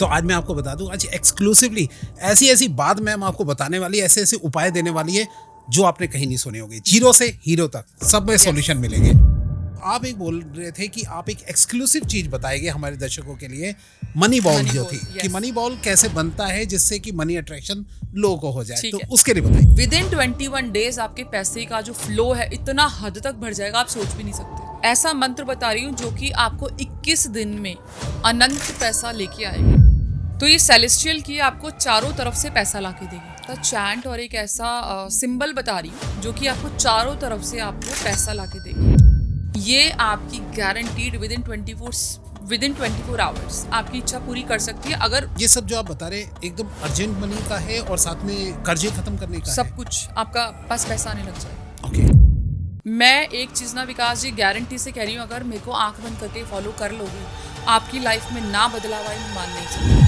तो आज मैं आपको बता दूं, आज एक्सक्लूसिवली ऐसी बात मैम आपको बताने वाली है, ऐसे उपाय देने वाली है जो आपने कहीं नहीं सुने होंगे। जीरो से हीरो तक सब में सॉल्यूशन मिलेंगे। आप एक बोल रहे थे कि आप एक एक्सक्लूसिव चीज बताएंगे हमारे दर्शकों के लिए, मनी बॉल जो थी, कि मनी बॉल कैसे बनता है जिससे कि मनी अट्रैक्शन लोगों को हो जाए, तो उसके लिए बताइए। विदिन 21 डेज आपके पैसे का जो फ्लो है इतना हद तक बढ़ जाएगा, आप सोच भी नहीं सकते। ऐसा मंत्र बता रही हूँ जो कि आपको 21 दिन में अनंत पैसा लेके आएगा। तो ये सेलेस्टियल की आपको चारों तरफ से पैसा लाके देगी। तो चैंट और एक ऐसा सिंबल बता रही हूँ जो कि आपको चारों तरफ से आपको पैसा लाके देगी। ये आपकी गारंटीड विदिन 24 आवर्स आपकी इच्छा पूरी कर सकती है। अगर ये सब जो आप बता रहे एकदम अर्जेंट मनी का है और साथ में कर्जे खत्म करने का सब है। कुछ आपका पास पैसा आने लग जाए। ओके। मैं एक चीज़ ना विकास जी गारंटी से कह रही हूँ, अगर मेरे को आंख बंद करके फॉलो कर लोगे, आपकी लाइफ में ना बदलाव आए, मान नहीं सकती।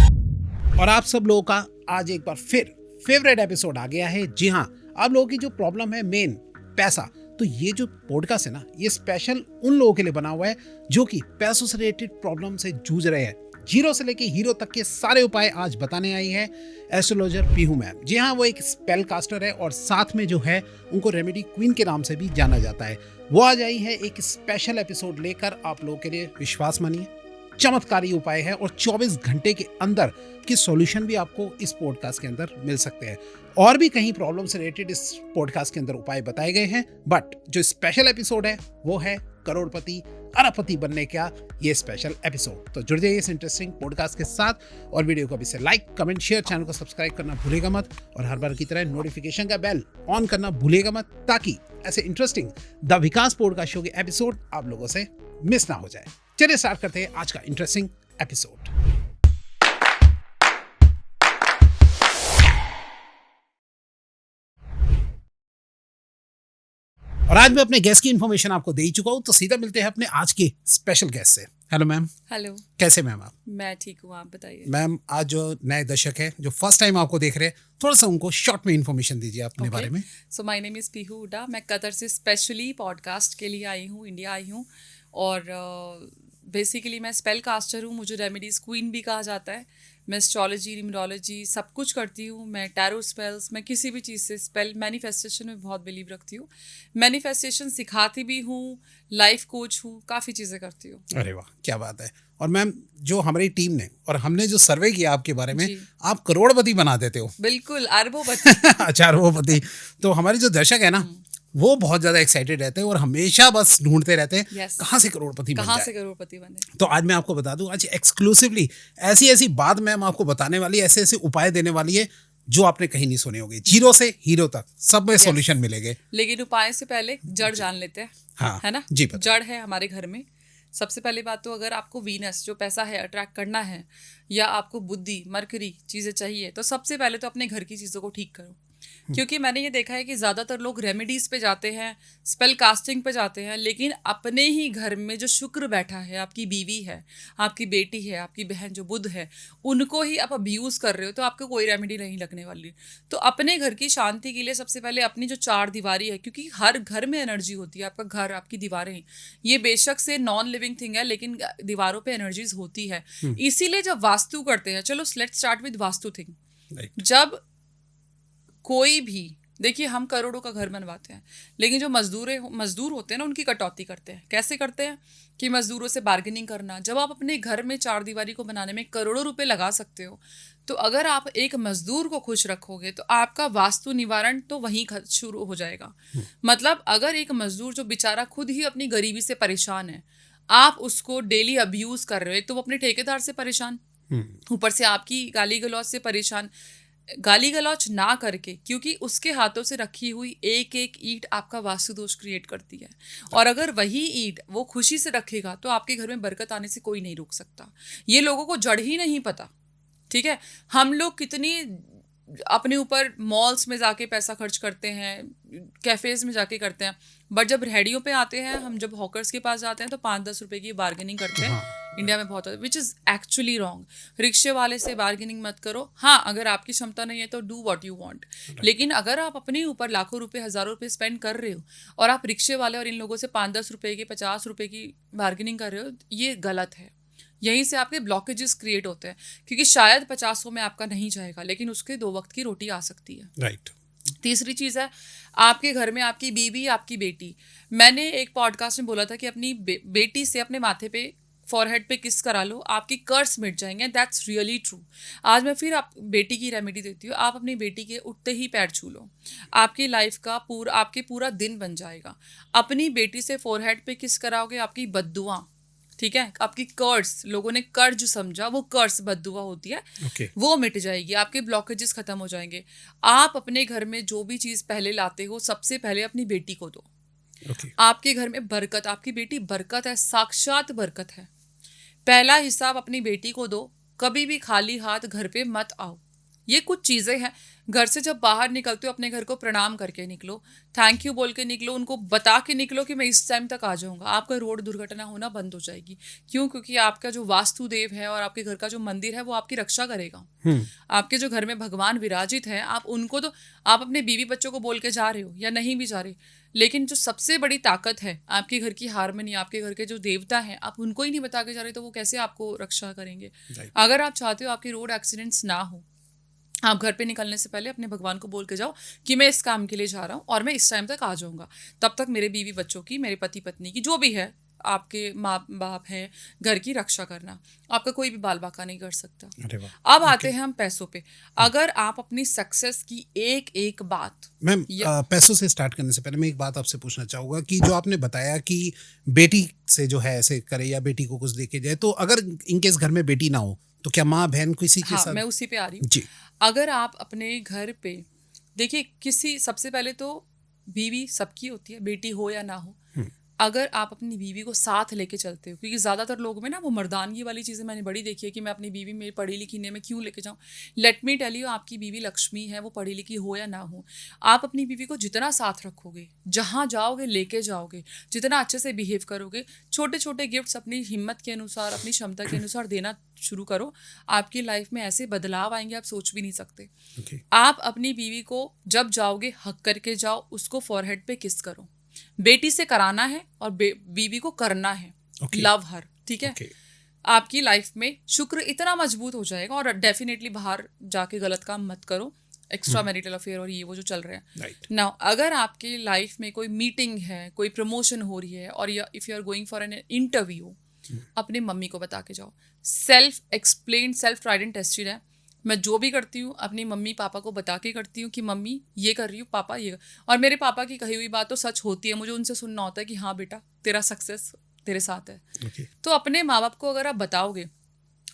और आप सब लोगों का आज एक बार फिर फेवरेट एपिसोड आ गया है। जी हाँ, आप लोगों की जो प्रॉब्लम है मेन पैसा, तो ये जो पॉडकास्ट है ना, ये स्पेशल उन लोगों के लिए बना हुआ है जो कि पैसों से रिलेटेड प्रॉब्लम से जूझ रहे हैं। जीरो से लेके हीरो तक के सारे उपाय आज बताने आई है एस्ट्रोलॉजर पीहू मैम। जी हाँ, वो एक स्पेल कास्टर है और साथ में जो है उनको रेमेडी क्वीन के नाम से भी जाना जाता है। वो आज आई है एक स्पेशल एपिसोड लेकर आप लोगों के लिए। विश्वास मानिए, चमत्कारी उपाय है और 24 घंटे के अंदर की सॉल्यूशन भी आपको इस पॉडकास्ट के अंदर मिल सकते हैं। और भी कहीं प्रॉब्लम से रिलेटेड इस पॉडकास्ट के अंदर उपाय बताए गए हैं, बट जो स्पेशल एपिसोड है वो है करोड़पति अरबपति बनने का ये स्पेशल एपिसोड। तो जुड़ जाइए इस इंटरेस्टिंग पॉडकास्ट के साथ और वीडियो को अभी से लाइक, कमेंट, शेयर, चैनल को सब्सक्राइब करना भूलेगा मत और हर बार की तरह नोटिफिकेशन का बेल ऑन करना भूलेगा मत, ताकि ऐसे interesting the Vikas podcast show के एपिसोड आप लोगों से मिस ना हो जाए। चलिए स्टार्ट करते हैं आज का इंटरेस्टिंग एपिसोड। और आज मैं अपने गेस्ट की इन्फॉर्मेशन आपको दे ही चुका हूं, तो सीधा मिलते हैं अपने आज के स्पेशल गेस्ट से। Hello ma'am. हेलो। कैसे मैम आप? मैं ठीक हूँ, आप बताइए। मैम, आज जो नए दर्शक है जो फर्स्ट टाइम आपको देख रहे हैं, थोड़ा सा उनको शॉर्ट में इन्फॉर्मेशन दीजिए अपने बारे में। So my name is Pihu Hooda. मैं कतर से स्पेशली पॉडकास्ट के लिए आई हूँ, इंडिया आई हूँ। और बेसिकली मैं स्पेल कास्टर हूँ, मुझे रेमेडीज क्वीन भी कहा जाता है। मैं एस्ट्रोलॉजी, न्यूमरोलॉजी सब कुछ करती हूँ। मैं टैरो स्पेल्स, मैं किसी भी चीज़ से स्पेल, मैनिफेस्टेशन में बहुत बिलीव रखती हूँ। मैनिफेस्टेशन सिखाती भी हूँ, लाइफ कोच हूँ, काफ़ी चीज़ें करती हूँ। अरे वाह, क्या बात है। और मैम, जो हमारी टीम ने और हमने जो सर्वे किया आपके बारे में, आप करोड़पति बना देते हो। बिल्कुल, अरबोपति। अच्छा, अरबोपति। तो हमारे जो दर्शक है ना, वो बहुत ज्यादा एक्साइटेड रहते हैं और हमेशा बस ढूंढते रहते हैं कहाँ से करोड़पति बन जाए। कहाँ से करोड़पति बने। तो आज मैं आपको बता दूं, आज एक्सक्लूसिवली ऐसी बात मैम आपको बताने वाली है, ऐसे उपाय देने वाली है जो आपने कहीं नहीं सुने होंगे। जीरो से हीरो तक सब में सॉल्यूशन मिलेंगे। लेकिन उपाय से पहले जड़ जान लेते हैं। हाँ, है ना जी। जड़ है हमारे घर में। सबसे पहली बात तो, अगर आपको वीनस जो पैसा है अट्रैक्ट करना है, या आपको बुद्धि, मरकरी चीज़ें चाहिए, तो सबसे पहले तो अपने घर की चीज़ों को ठीक करो। क्योंकि मैंने ये देखा है कि ज़्यादातर लोग रेमेडीज़ पे जाते हैं, स्पेल कास्टिंग पे जाते हैं, लेकिन अपने ही घर में जो शुक्र बैठा है, आपकी बीवी है, आपकी बेटी है, आपकी बहन जो बुध है, उनको ही आप अब्यूज़ कर रहे हो, तो आपको कोई रेमेडी नहीं लगने वाली। तो अपने घर की शांति के लिए सबसे पहले अपनी जो चार दीवारी है, क्योंकि हर घर में एनर्जी होती है, आपका घर, आपकी दीवारें, ये बेशक से नॉन लिविंग थिंग है, लेकिन दीवारों पे एनर्जीज होती है। इसीलिए जब वास्तु करते हैं, चलो let's start with vastu thing. जब कोई भी, देखिए हम करोड़ों का घर बनवाते हैं, लेकिन जो मजदूर होते हैं ना, उनकी कटौती करते हैं। कैसे करते हैं कि मजदूरों से बार्गेनिंग करना। जब आप अपने घर में चार दीवारी को बनाने में करोड़ों रुपए लगा सकते हो, तो अगर आप एक मजदूर को खुश रखोगे तो आपका वास्तु निवारण तो वहीं शुरू हो जाएगा। मतलब अगर एक मजदूर जो बेचारा खुद ही अपनी गरीबी से परेशान है, आप उसको डेली अब्यूज कर रहे हो, एक तो वो अपने ठेकेदार से परेशान, ऊपर से आपकी गाली गलौज से परेशान। गाली गलौच ना करके, क्योंकि उसके हाथों से रखी हुई एक एक ईंट आपका वास्तु दोष क्रिएट करती है। और अगर वही ईंट वो खुशी से रखेगा तो आपके घर में बरकत आने से कोई नहीं रोक सकता। ये लोगों को जड़ ही नहीं पता। ठीक है, हम लोग कितनी अपने ऊपर मॉल्स में जाके पैसा खर्च करते हैं, कैफेज में जाके करते हैं, बट जब रेहड़ियों पे आते हैं, हम जब हॉकर्स के पास जाते हैं तो 5-10 रुपए की बार्गेनिंग करते हैं। इंडिया में बहुत होता है, विच इज़ एक्चुअली रॉन्ग। रिक्शे वाले से बार्गेनिंग मत करो। हाँ, अगर आपकी क्षमता नहीं है तो डू व्हाट यू वांट, लेकिन अगर आप अपने ऊपर लाखों रुपए, हज़ारों रुपए स्पेंड कर रहे हो और आप रिक्शे वाले और इन लोगों से 5-10 रुपए की, 50 रुपए की बार्गेनिंग कर रहे हो, ये गलत है। यहीं से आपके ब्लॉकेजेस क्रिएट होते हैं, क्योंकि शायद 50 में आपका नहीं जाएगा, लेकिन उसके 2 वक्त की रोटी आ सकती है। राइट। तीसरी चीज़ है, आपके घर में आपकी बीवी, आपकी बेटी। मैंने एक पॉडकास्ट में बोला था कि अपनी बेटी से अपने माथे पे, फॉरहेड पे किस करा लो, आपकी कर्स मिट जाएंगे। That's really true. आज मैं फिर आप बेटी की रेमेडी देती हूँ। आप अपनी बेटी के उठते ही पैर छू लो, आपकी लाइफ का आपके पूरा दिन बन जाएगा। अपनी बेटी से फॉरहेड पे किस कराओगे, आपकी बद्दुआ, ठीक है, आपकी कर्स, लोगों ने कर्ज समझा, वो कर्स बद्दुआ होती है, वो मिट जाएगी, आपके ब्लॉकेजेस खत्म हो जाएंगे। आप अपने घर में जो भी चीज़ पहले लाते हो, सबसे पहले अपनी बेटी को दो। आपके घर में बरकत, आपकी बेटी बरकत है, साक्षात बरकत है। पहला हिस्सा आप अपनी बेटी को दो। कभी भी खाली हाथ घर पे मत आओ। ये कुछ चीज़ें हैं। घर से जब बाहर निकलते हो, अपने घर को प्रणाम करके निकलो, थैंक यू बोल के निकलो, उनको बता के निकलो कि मैं इस टाइम तक आ जाऊंगा। आपका रोड दुर्घटना होना बंद हो जाएगी। क्यों? क्योंकि आपका जो वास्तुदेव है और आपके घर का जो मंदिर है, वो आपकी रक्षा करेगा। आपके जो घर में भगवान विराजित है, आप उनको तो, आप अपने बीवी बच्चों को बोल के जा रहे हो या नहीं भी जा रहे, लेकिन जो सबसे बड़ी ताकत है आपके घर की हारमनी, आपके घर के जो देवता हैं, आप उनको ही नहीं बता के जा रहे, तो वो कैसे आपको रक्षा करेंगे? अगर आप चाहते हो आपके रोड एक्सीडेंट्स ना हो, आप घर पे निकलने से पहले अपने भगवान को बोल के जाओ कि मैं इस काम के लिए जा रहा हूँ और मैं इस टाइम तक आ जाऊंगा। तब तक मेरे बीवी बच्चों की, मेरे पति पत्नी की, जो भी है, आपके माँ बाप हैं, घर की रक्षा करना। आपका कोई भी बाल बाका नहीं कर सकता। अब आते हैं हम पैसों पे। अगर आप अपनी सक्सेस की एक एक बात, मैम, पैसों से स्टार्ट करने से पहले मैं एक बात आपसे पूछना चाहूंगा कि जो आपने बताया कि बेटी से जो है ऐसे करे या बेटी को कुछ देके जाए, तो अगर इनकेस घर में बेटी ना हो तो क्या माँ बहन किसी के साथ? मैं उसी पे आ रही हूँ जी। अगर आप अपने घर पे देखिए, किसी, सबसे पहले तो बीवी सबकी होती है, बेटी हो या ना हो। अगर आप अपनी बीवी को साथ लेके चलते हो, क्योंकि ज़्यादातर लोगों में ना वो मर्दानगी वाली चीज़ें मैंने बड़ी देखी है कि मैं अपनी बीवी मेरी पढ़ी लिखी नहीं, मैं क्यों लेके जाऊँ। लेट मी टेल यू, आपकी बीवी लक्ष्मी है, वो पढ़ी लिखी हो या ना हो। आप अपनी बीवी को जितना साथ रखोगे, जहाँ जाओगे लेके जाओगे, जितना अच्छे से बिहेव करोगे, छोटे छोटे गिफ्ट्स अपनी हिम्मत के अनुसार, अपनी क्षमता के अनुसार देना शुरू करो, आपकी लाइफ में ऐसे बदलाव आएंगे आप सोच भी नहीं सकते। आप अपनी बीवी को जब जाओगे, हक करके जाओ, उसको फॉरहेड पे किस करो। बेटी से कराना है और बीवी को करना है। लव हर, ठीक है। आपकी लाइफ में शुक्र इतना मजबूत हो जाएगा। और डेफिनेटली बाहर जाके गलत काम मत करो, एक्स्ट्रा मैरिटल अफेयर और ये वो जो चल रहे हैं। नाउ अगर आपकी लाइफ में कोई मीटिंग है, कोई प्रमोशन हो रही है, और if you are going for an interview, अपने मम्मी को बता के जाओ। Self explain, self tried and tested है। मैं जो भी करती हूँ अपनी मम्मी पापा को बता के करती हूँ कि मम्मी ये कर रही हूँ, पापा ये। और मेरे पापा की कही हुई बात तो सच होती है। मुझे उनसे सुनना होता है कि हाँ बेटा, तेरा सक्सेस तेरे साथ है। तो अपने माँ बाप को अगर आप बताओगे,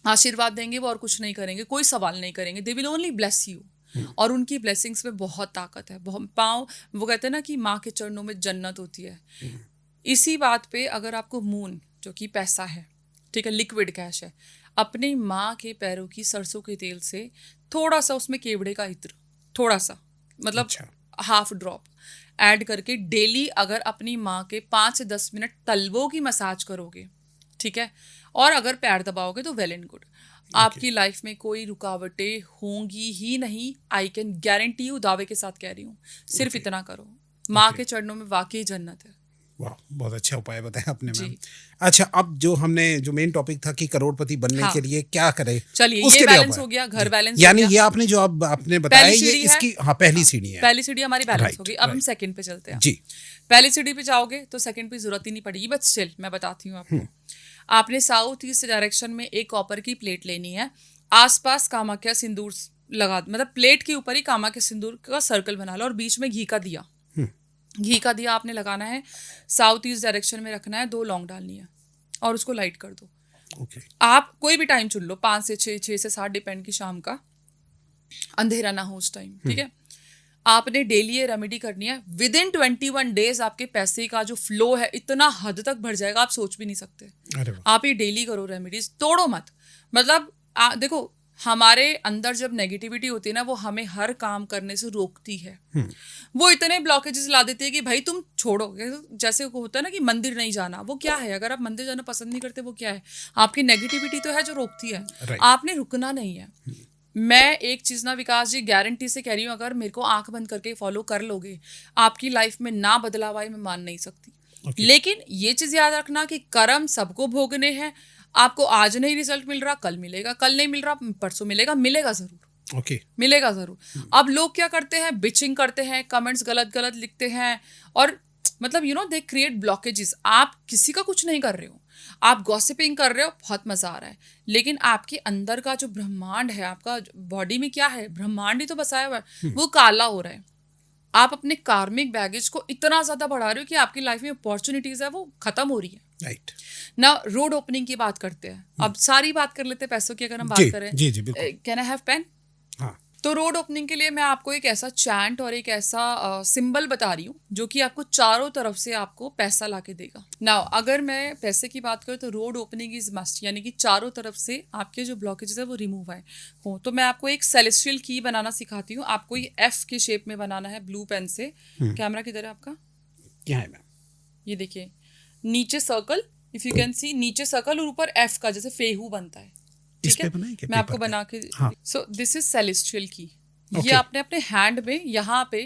आशीर्वाद देंगे, वो और कुछ नहीं करेंगे, कोई सवाल नहीं करेंगे। They will only bless you. और उनकी ब्लेसिंग्स में बहुत ताकत है। पाँव, वो कहते हैं ना कि माँ के चरणों में जन्नत होती है। इसी बात पे अगर आपको मून, जो कि पैसा है, ठीक है, लिक्विड कैश है, अपनी माँ के पैरों की सरसों के तेल से थोड़ा सा उसमें केवड़े का इत्र, थोड़ा सा, मतलब हाफ ड्रॉप ऐड करके डेली अगर अपनी माँ के 5 से 10 मिनट तलवों की मसाज करोगे, ठीक है, और अगर पैर दबाओगे तो वेल एंड गुड। आपकी लाइफ में कोई रुकावटें होंगी ही नहीं। आई कैन गारंटी यू, दावे के साथ कह रही हूँ। सिर्फ इतना करो, माँ के चरणों में वाकई जन्नत है। वाह, बहुत अच्छा उपाय बताया आपने मैम। अच्छा, अब जो हमने जो मेन टॉपिक था कि करोड़पति बनने के लिए क्या करें, चलिए ये बैलेंस हो गया, घर बैलेंस, यानी ये आपने जो अब आपने बताया, ये इसकी पहली सीढ़ी है। पहली सीढ़ी हमारी बैलेंस होगी। अब हम सेकंड पे चलते हैं। जी। पहली सीढ़ी पे जाओगे तो सेकंड पे जरूरत ही नहीं पड़ेगी, बट स्टिल मैं बताती हूँ आपको। आपने साउथ ईस्ट डायरेक्शन में एक कॉपर की प्लेट लेनी है। आसपास कामाख्या सिंदूर लगा, मतलब प्लेट के ऊपर ही कामाख्या सिंदूर का सर्कल बना लो और बीच में घी का दिया, घी का दिया आपने लगाना है। साउथ ईस्ट डायरेक्शन में रखना है। 2 लौंग डालनी है और उसको लाइट कर दो। आप कोई भी टाइम चुन लो, 5 से 6, 6 से 7, डिपेंड की शाम का, अंधेरा ना हो उस टाइम, ठीक है। आपने डेली ये रेमेडी करनी है। विद इन 21 डेज आपके पैसे का जो फ्लो है इतना हद तक बढ़ जाएगा, आप सोच भी नहीं सकते। आप ये डेली करो रेमेडीज, तोड़ो मत। मतलब देखो, हमारे अंदर जब नेगेटिविटी होती है ना, वो हमें हर काम करने से रोकती है। वो इतने ब्लॉकेजेस ला देती है कि भाई तुम छोड़ो। जैसे होता है ना कि मंदिर नहीं जाना, वो क्या है? अगर आप मंदिर जाना पसंद नहीं करते, वो क्या है? आपकी नेगेटिविटी तो है जो रोकती है। आपने रुकना नहीं है। मैं एक चीज ना विकास जी गारंटी से कह रही हूँ, अगर मेरे को आंख बंद करके फॉलो कर लोगे, आपकी लाइफ में ना बदलाव आए, मैं मान नहीं सकती। लेकिन ये चीज याद रखना कि कर्म सबको भोगने हैं। आपको आज नहीं रिजल्ट मिल रहा, कल मिलेगा, कल नहीं मिल रहा, परसों मिलेगा, मिलेगा जरूर। ओके। मिलेगा जरूर। अब लोग क्या करते हैं, बिचिंग करते हैं, कमेंट्स गलत गलत लिखते हैं, और मतलब दे क्रिएट ब्लॉकेजेस। आप किसी का कुछ नहीं कर रहे हो, आप गॉसिपिंग कर रहे हो, बहुत मजा आ रहा है, लेकिन आपके अंदर का जो ब्रह्मांड है, आपका बॉडी में क्या है, ब्रह्मांड ही तो बसाया हुआ है, वो काला हो रहा है। आप अपने कार्मिक बैगेज को इतना ज्यादा बढ़ा रहे हो कि आपकी लाइफ में अपॉर्चुनिटीज है वो खत्म हो रही है। राइट। ना रोड ओपनिंग की बात करते हैं, अब सारी बात कर लेते हैं पैसों की, अगर हम बात करें। जी जी बिल्कुल। Can I have pen? हाँ। तो रोड ओपनिंग के लिए मैं आपको एक ऐसा चैंट और एक ऐसा सिंबल बता रही हूँ जो कि आपको चारों तरफ से आपको पैसा ला के देगा। नाउ अगर मैं पैसे की बात करूँ तो रोड ओपनिंग इज मस्ट, यानी कि चारों तरफ से आपके जो ब्लॉकेजेस है वो रिमूव आए हो। तो मैं आपको एक सेलेस्टियल की बनाना सिखाती हूँ। आपको ये एफ के शेप में बनाना है ब्लू पेन से। कैमरा किधर है आपका? क्या है मैम? ये देखिए, नीचे circle, if you can see, नीचे सर्कल और ऊपर एफ का जैसे फेहू बनता है। ठीक है, मैं आपको बना के। सो दिस इज सेलेस्टियल की। ये आपने अपने हैंड में यहाँ पे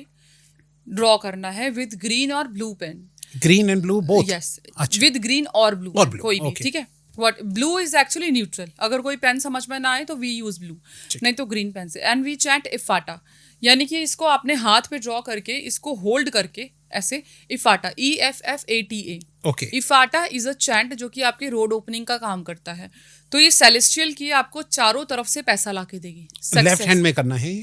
ड्रॉ करना है विद ग्रीन और blue pen. Green and blue both? Yes, with green और ब्लू, कोई भी। ठीक है, what blue is actually neutral. अगर कोई पेन समझ में ना आए तो वी यूज ब्लू, नहीं तो ग्रीन पेन से। एंड वी चैंट इफाटा, यानी कि इसको आपने हाथ पे ड्रॉ करके, इसको होल्ड करके ऐसे, Ephphatha, EFFATA। Okay. Ephphatha is a chant जो कि आपके रोड ओपनिंग का काम करता है। तो ये सेलेस्टियल की आपको चारों तरफ से पैसा ला के देगी। लेफ्ट हैंड में करना है?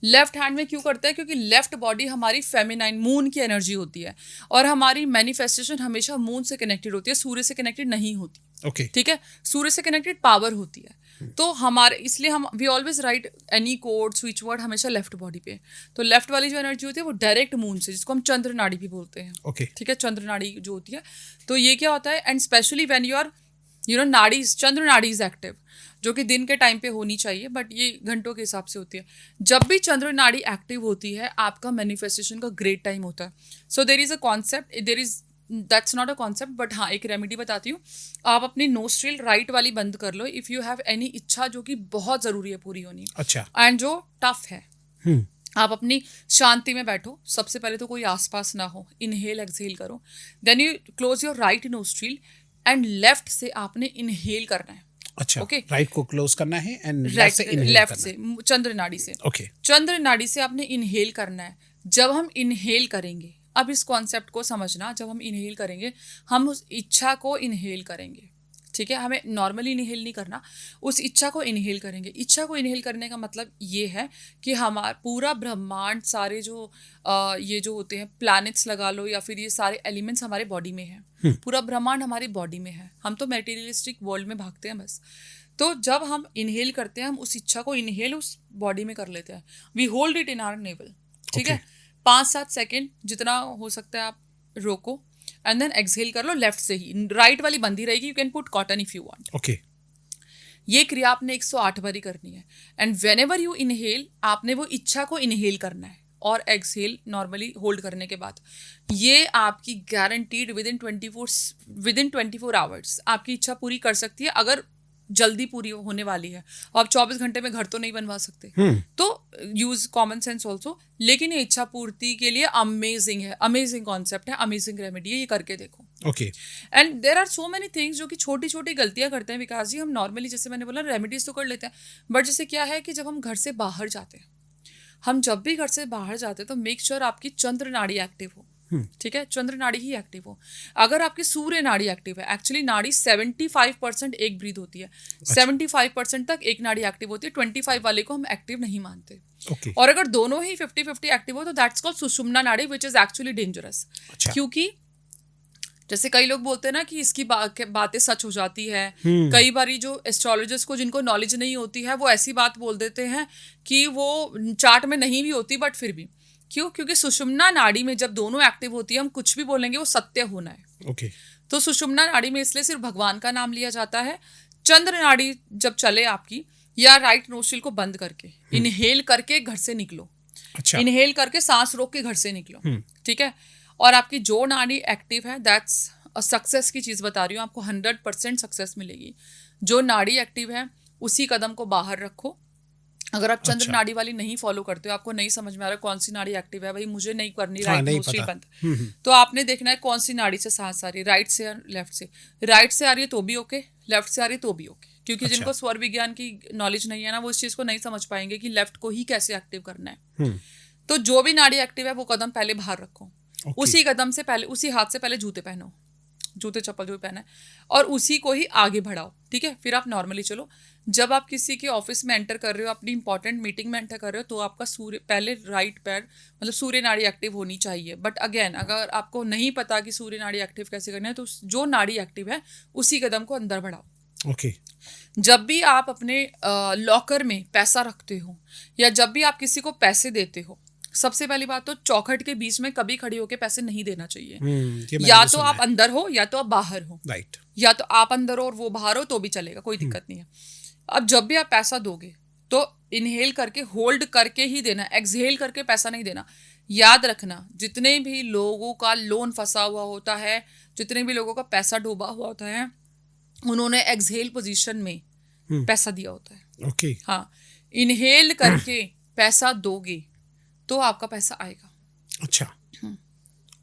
लेफ्ट हैंड में क्यों करता है? क्योंकि लेफ्ट बॉडी हमारी फेमिनाइन, मून की एनर्जी होती है, और हमारी मैनिफेस्टेशन हमेशा मून से कनेक्टेड होती है, सूर्य से कनेक्टेड नहीं होती। ओके। ठीक है, सूर्य से कनेक्टेड पावर होती है। तो हमारे, इसलिए हम we always write any code, switch word हमेशा लेफ्ट बॉडी पे। तो लेफ्ट वाली जो एनर्जी होती है वो डायरेक्ट मून से, जिसको हम चंद्र नाड़ी भी बोलते हैं। ओके। ठीक है, चंद्र नाड़ी जो होती है। तो ये क्या होता है, and specially when you are nadis, Chandra nadi is active, जो कि दिन के टाइम पे होनी चाहिए, बट ये घंटों के हिसाब से होती है। जब भी चंद्र नाड़ी एक्टिव होती है, आपका मैनिफेस्टेशन का ग्रेट टाइम होता है। So there is a concept, there is, that's not a concept, but हाँ एक रेमेडी बताती हूँ। आप अपनी नोस्ट्रिल राइट वाली बंद कर लो इफ़ यू हैव एनी इच्छा जो कि बहुत ज़रूरी है पूरी होनी। अच्छा। एंड जो टफ है, आप अपनी शांति में बैठो। सबसे पहले तो कोई आसपास ना हो, इनहेल एक्सहेल करो, then you close your right nostril and left से आपने इनहेल करना है। अच्छा, ओके, राइट को क्लोज करना है एंड लेफ्ट से चंद्र नाड़ी से। ओके, चंद्र नाड़ी से आपने इनहेल करना है। जब हम इनहेल करेंगे, अब इस कॉन्सेप्ट को समझना, जब हम इनहेल करेंगे, हम उस इच्छा को इनहेल करेंगे। ठीक है, हमें नॉर्मली इनहेल नहीं करना, उस इच्छा को इनहेल करेंगे। इच्छा को इनहेल करने का मतलब ये है कि हमारा पूरा ब्रह्मांड, सारे जो ये जो होते हैं प्लैनेट्स लगा लो, या फिर ये सारे एलिमेंट्स हमारे बॉडी में हैं। पूरा ब्रह्मांड हमारी बॉडी में है। हम तो मटेरियलिस्टिक वर्ल्ड में भागते हैं बस। तो जब हम इनहेल करते हैं, हम उस इच्छा को इनहेल उस बॉडी में कर लेते हैं। We hold it in our navel. ठीक है, 5-7 सेकेंड जितना हो सकता है आप रोको, एंड देन एक्सहेल कर लो लेफ्ट से ही। राइट वाली बंदी रहेगी, you can put cotton if you want. Okay. ये क्रिया आपने 108 बारी करनी है। And when ever you inhale, आपने वो इच्छा को इनहेल करना है, और एक्सहेल नॉर्मली होल्ड करने के बाद। ये आपकी गारंटीड विद इन 24 आवर्स आपकी इच्छा पूरी कर सकती है, अगर जल्दी पूरी होने वाली है। आप 24 घंटे में घर तो नहीं बनवा सकते, तो यूज कॉमन सेंस ऑल्सो। लेकिन ये इच्छा पूर्ति के लिए अमेजिंग है, अमेजिंग कॉन्सेप्ट है, अमेजिंग रेमेडी है, ये करके देखो। Okay. And there are so many things जो कि छोटी छोटी गलतियां करते हैं विकास जी। हम नॉर्मली, जैसे मैंने बोला, रेमेडीज तो कर लेते हैं, बट जैसे क्या है कि जब हम घर से बाहर जाते हैं, हम जब भी घर से बाहर जाते हैं तो मेक श्योर आपकी चंद्र नाड़ी एक्टिव हो। ठीक है, चंद्र नाड़ी ही एक्टिव हो। अगर आपकी सूर्य नाड़ी एक्टिव है, एक्चुअली नाड़ी 75% एक ब्रीद होती है। 75% तक एक नाड़ी एक्टिव होती है, 25 वाले को हम एक्टिव नहीं मानते। Okay. और अगर दोनों ही 50-50 एक्टिव हो तो दैट्स कॉल्ड सुषुम्ना नाड़ी, विच इज एक्चुअली डेंजरस। क्योंकि जैसे कई लोग बोलते हैं ना कि इसकी बातें सच हो जाती है। कई बारी जो एस्ट्रोलॉजर्स को, जिनको नॉलेज नहीं होती है, वो ऐसी बात बोल देते हैं कि वो चार्ट में नहीं भी होती, बट फिर भी। क्यों? क्योंकि सुषुम्ना नाड़ी में जब दोनों एक्टिव होती है, हम कुछ भी बोलेंगे वो सत्य होना है। ओके। तो सुषुम्ना नाड़ी में इसलिए सिर्फ भगवान का नाम लिया जाता है। चंद्र नाड़ी जब चले आपकी, या राइट नोस्ट्रिल को बंद करके इनहेल करके घर से निकलो। अच्छा। इनहेल करके सांस रोक के घर से निकलो। ठीक है, और आपकी जो नाड़ी एक्टिव है, दैट्स सक्सेस की चीज बता रही हूँ आपको, 100% सक्सेस मिलेगी। जो नाड़ी एक्टिव है उसी कदम को बाहर रखो। अगर आप चंद्र नाड़ी वाली नहीं फॉलो करते हो, आपको नहीं समझ में आ रहा कौन सी नाड़ी एक्टिव है, भाई मुझे नहीं करनी राइट नोस्ट्रिल बंद, तो आपने देखना है कौन सी नाड़ी से सांस आ रही है, राइट से या लेफ्ट से। राइट से आ रही है तो भी ओके, लेफ्ट से आ रही है तो भी ओके, क्योंकि अच्छा। जिनको स्वर विज्ञान की नॉलेज नहीं है ना, वो इस चीज को नहीं समझ पाएंगे कि लेफ्ट को ही कैसे एक्टिव करना है। तो जो भी नाड़ी एक्टिव है वो कदम पहले बाहर रखो, उसी कदम से पहले, उसी हाथ से पहले जूते पहनो, जूते चप्पल जो भी पहना है, और उसी को ही आगे बढ़ाओ, ठीक है। फिर आप नॉर्मली चलो। जब आप किसी के ऑफिस में एंटर कर रहे हो, अपनी इंपॉर्टेंट मीटिंग में एंटर कर रहे हो, तो आपका सूर्य पहले राइट पैर मतलब सूर्य नाड़ी एक्टिव होनी चाहिए। बट अगेन, अगर आपको नहीं पता कि सूर्य नाड़ी एक्टिव कैसे करना है, तो जो नाड़ी एक्टिव है उसी कदम को अंदर बढ़ाओ। ओके। जब भी आप अपने लॉकर में पैसा रखते हो या जब भी आप किसी को पैसे देते हो, सबसे पहली बात तो चौखट के बीच में कभी खड़ी होकर पैसे नहीं देना चाहिए। या तो आप अंदर हो या तो आप बाहर हो, राइट। या तो आप अंदर हो और वो बाहर हो तो भी चलेगा, कोई दिक्कत नहीं है। अब जब भी आप पैसा दोगे तो इनहेल करके, होल्ड करके ही देना, एक्सहेल करके पैसा नहीं देना। याद रखना, जितने भी लोगों का लोन फंसा हुआ होता है, जितने भी लोगों का पैसा डूबा हुआ होता है, उन्होंने एक्सहेल पोजीशन में पैसा दिया होता है। ओके। हाँ, इनहेल करके पैसा दोगे तो आपका पैसा आएगा। अच्छा।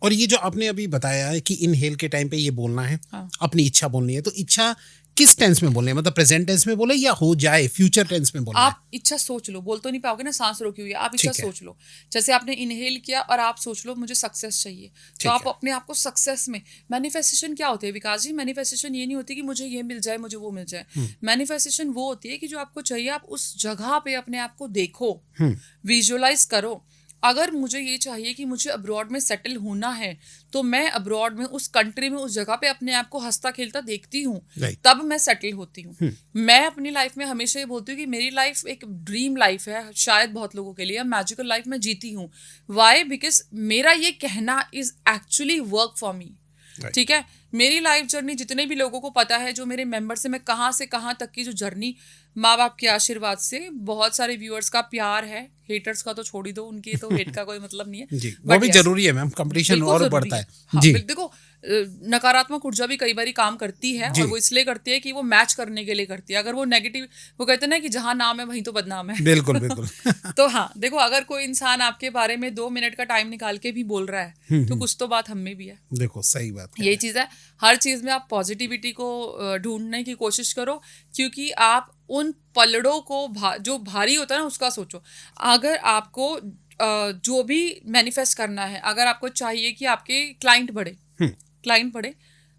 और ये जो आपने अभी बताया है कि इनहेल के टाइम पे ये बोलना है, हाँ। अपनी इच्छा बोलनी है, तो इच्छा किस टेंस में बोलनी है? मतलब प्रेजेंट टेंस में बोले या हो जाए फ्यूचर टेंस में बोलना है? आप इच्छा सोच लो, बोल तो नहीं पाओगे ना, सांस रोकी हुई है, आप इच्छा सोच लो। जैसे आपने इनहेल किया और आप सोच लो मुझे सक्सेस चाहिए, तो आप अपने आप को सक्सेस में, मैनिफेस्टेशन क्या होती है विकास जी? मैनिफेस्टेशन ये नहीं होती कि मुझे ये मिल जाए, मुझे वो मिल जाए। मैनिफेस्टेशन वो होती है कि जो आपको चाहिए आप उस जगह पे अपने आप को देखो, विजुअलाइज करो। अगर मुझे ये चाहिए कि मुझे अब्रॉड में सेटल होना है, तो मैं अब्रॉड में, उस कंट्री में, उस जगह पे अपने आप को हंसता खेलता देखती हूँ, तब मैं सेटल होती हूँ। मैं अपनी लाइफ में हमेशा ये बोलती हूँ कि मेरी लाइफ एक ड्रीम लाइफ है, शायद बहुत लोगों के लिए मैजिकल लाइफ में जीती हूँ। वाई? बिकॉज मेरा ये कहना is actually work for me, ठीक है। मेरी लाइफ जर्नी जितने भी लोगों को पता है, जो मेरे मेंबर से मैं कहाँ से कहाँ तक की जो जर्नी, माँ बाप के आशीर्वाद से, बहुत सारे व्यूअर्स का प्यार है, हेटर्स का तो छोड़ ही दो, उनकी तो हेट का कोई मतलब नहीं है जी, वो भी जरूरी है मैम, कंपटीशन और बढ़ता है। हाँ, जी। देखो, नकारात्मक ऊर्जा भी कई बार काम करती है, और वो इसलिए करती है कि वो मैच करने के लिए करती है। अगर वो नेगेटिव, वो कहते हैं ना कि जहां नाम है वहीं तो बदनाम है। बिल्कुल बिल्कुल। तो हाँ, देखो, अगर कोई इंसान आपके बारे में 2 मिनट का टाइम निकाल के भी बोल रहा है, तो कुछ तो बात हम में भी है। देखो, सही बात है। यही चीज है, हर चीज में आप पॉजिटिविटी को ढूंढने की कोशिश करो, क्योंकि आप उन पलड़ों को जो भारी होता है ना उसका सोचो। अगर आपको जो भी मैनिफेस्ट करना है, अगर आपको चाहिए कि आपके क्लाइंट बढ़े,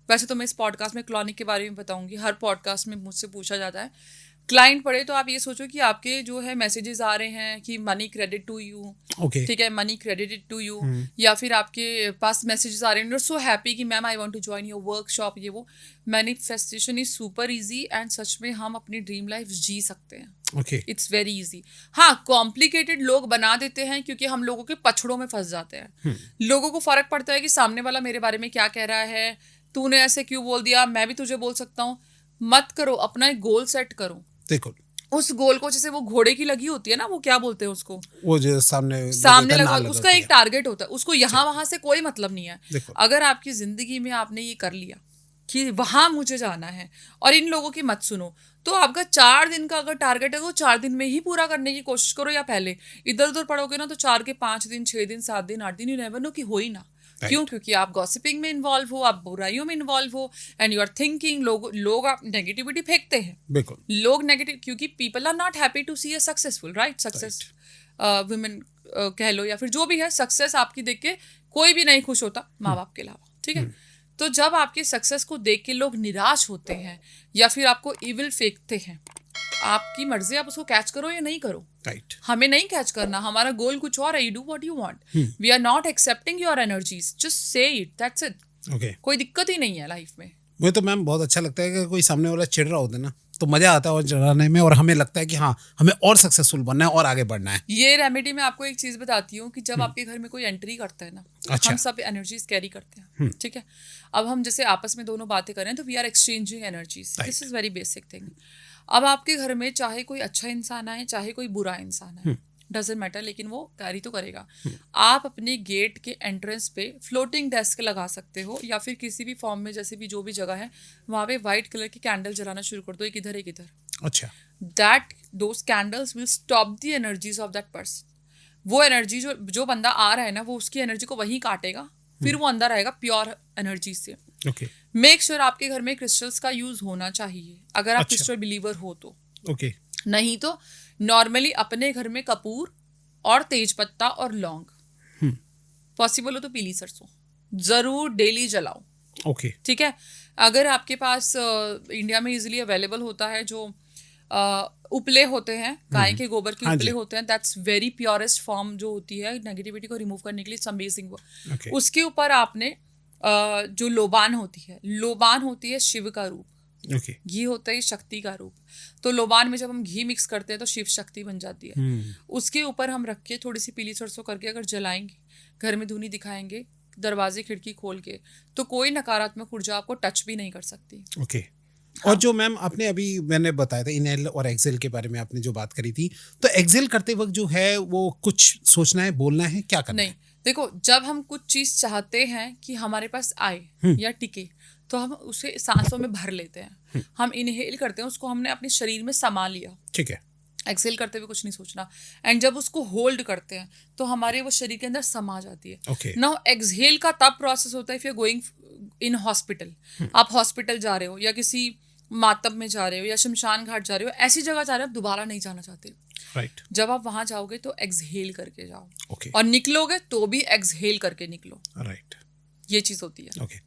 वैसे तो मैं इस पॉडकास्ट में क्लॉनिक के बारे में बताऊंगी, हर पॉडकास्ट में मुझसे पूछा जाता है क्लाइंट बढ़े, तो आप ये सोचो कि आपके जो है मैसेजेस आ रहे हैं कि मनी क्रेडिट टू यू, ठीक है, मनी क्रेडिटेड टू यू, या फिर आपके पास मैसेजेस आ रहे हैं, यू आर सो हैप्पी कि ma'am I want to join your workshop, ये वो। Manifestation is super easy, and सच में हम अपनी ड्रीम लाइफ जी सकते हैं। It's very easy. हाँ, कॉम्प्लिकेटेड लोग बना देते हैं, क्योंकि हम लोगों के पछड़ों में फंस जाते हैं। लोगों को फर्क पड़ता है कि सामने वाला मेरे बारे में क्या कह रहा है, तूने ऐसे क्यों बोल दिया, मैं भी तुझे बोल सकता हूँ। मत करो, अपना एक गोल सेट करो। देखो, उस गोल को, जैसे वो घोड़े की लगी होती है ना, वो क्या बोलते हैं उसको, वो जो सामने लगा, उसका एक टारगेट होता है, उसको यहाँ वहां से कोई मतलब नहीं है। अगर आपकी जिंदगी में आपने ये कर लिया कि वहां मुझे जाना है, और इन लोगों की मत सुनो, तो आपका 4 दिन का अगर टारगेट है, तो 4 दिन में ही पूरा करने की कोशिश करो। या पहले इधर उधर पढ़ोगे ना, तो 4 के 5 दिन, 6 दिन, 7 दिन, 8 दिन, यू नेवर नो कि हो ही ना। क्यों? क्योंकि आप गॉसिपिंग में इन्वॉल्व हो, आप बुराइयों में इन्वॉल्व हो, एंड यू आर थिंकिंग, लोग आप नेगेटिविटी फेंकते हैं। बिल्कुल, लोग नेगेटिव, क्योंकि people are not happy to see a successful, right, success women कह लो, या फिर जो भी है, सक्सेस आपकी देख के कोई भी नहीं खुश होता, माँ बाप के अलावा, ठीक है। तो जब आपके सक्सेस को देख के लोग निराश होते हैं, या फिर आपको इविल फेंकते हैं, आपकी मर्जी, आप उसको कैच करो या नहीं करो। राइट। हमें नहीं कैच करना, हमारा गोल कुछ और है। You do what you want, we are not accepting your energies, just say it, that's it. Okay, कोई दिक्कत ही नहीं है लाइफ में। मुझे तो मैम बहुत अच्छा लगता है कि कोई सामने वाला चिढ़ रहा होता है ना, तो मजा आता है और चिढ़ाने में, और हमें लगता है कि हाँ, हमें और सक्सेसफुल बनना है और आगे बढ़ना है। ये रेमेडी मैं आपको एक चीज बताती हूँ कि जब आपके घर में कोई एंट्री करता है ना, अच्छा। हम सब एनर्जीज कैरी करते हैं, ठीक है। अब हम जैसे आपस में दोनों बातें करें, तो we are exchanging energies, this is very basic thing. अब आपके घर में चाहे कोई अच्छा इंसान आए, चाहे कोई बुरा इंसान आए, डजेंट मैटर, लेकिन वो कैरी तो करेगा। आप अपने गेट के एंट्रेंस पे फ्लोटिंग डेस्क लगा सकते हो, या फिर किसी भी फॉर्म में, जैसे भी जो भी जगह है, वहाँ पे व्हाइट कलर की कैंडल जलाना शुरू कर दो, एक इधर एक इधर। अच्छा। That those candles will stop the energies of that person. वो एनर्जी जो बंदा आ रहा है ना, वो उसकी एनर्जी को वहीं काटेगा, फिर वो अंदर आएगा प्योर एनर्जी से। ओके। मेक श्योर आपके घर में क्रिस्टल्स का यूज होना चाहिए अगर आप अच्छा। क्रिस्टल बिलीवर हो तो। ओके। नहीं तो नॉर्मली अपने घर में कपूर और तेज पत्ता और लौंग, पॉसिबल हो तो पीली सरसों जरूर डेली जलाओ। ओके। ठीक है। अगर आपके पास इंडिया में इजीली अवेलेबल होता है जो उपले होते हैं, गाय के गोबर के हाँ उपले जी। होते हैं, दैट्स वेरी प्योरेस्ट फॉर्म जो होती है नेगेटिविटी को रिमूव करने के लिए, अमेजिंग वो। ओके। उसके ऊपर आपने जो लोबान होती है शिव का रूप, ओके। घी होता है शक्ति का रूप। तो लोबान में जब हम घी मिक्स करते हैं तो शिव शक्ति बन जाती है। उसके ऊपर हम रख के थोड़ी सी पीली सरसों करके अगर जलाएंगे, घर में धूनी दिखाएंगे, दरवाजे खिड़की खोल के, तो कोई नकारात्मक ऊर्जा आपको टच भी नहीं कर सकती। ओके। और जो मैम आपने अभी मैंने बताया था इनहेल और एक्सेल के बारे में आपने जो बात करी थी, तो एक्सेल करते वक्त जो है वो कुछ सोचना है, बोलना है, क्या करना नहीं, है? देखो जब हम कुछ चीज चाहते हैं कि हमारे पास आए या टिके, तो हम उसे सांसों में भर लेते हैं। हम इनहेल करते हैं, उसको हमने अपने शरीर में समा लिया। ठीक है। एक्सेल करते हुए कुछ नहीं सोचना। एंड जब उसको होल्ड करते हैं तो हमारे वो शरीर के अंदर समा जाती है। ओके। नाउ एक्सहेल का तब प्रोसेस होता है if you are going in hospital. आप हॉस्पिटल जा रहे हो या किसी मातब में जा रहे हो या शमशान घाट जा रहे हो, ऐसी जगह जा रहे हो आप दोबारा नहीं जाना चाहते। राइट। जब आप वहां जाओगे तो एक्सहेल करके जाओ, ओके। और निकलोगे तो भी एक्सहेल करके निकलो। राइट। ये चीज होती है। ओके।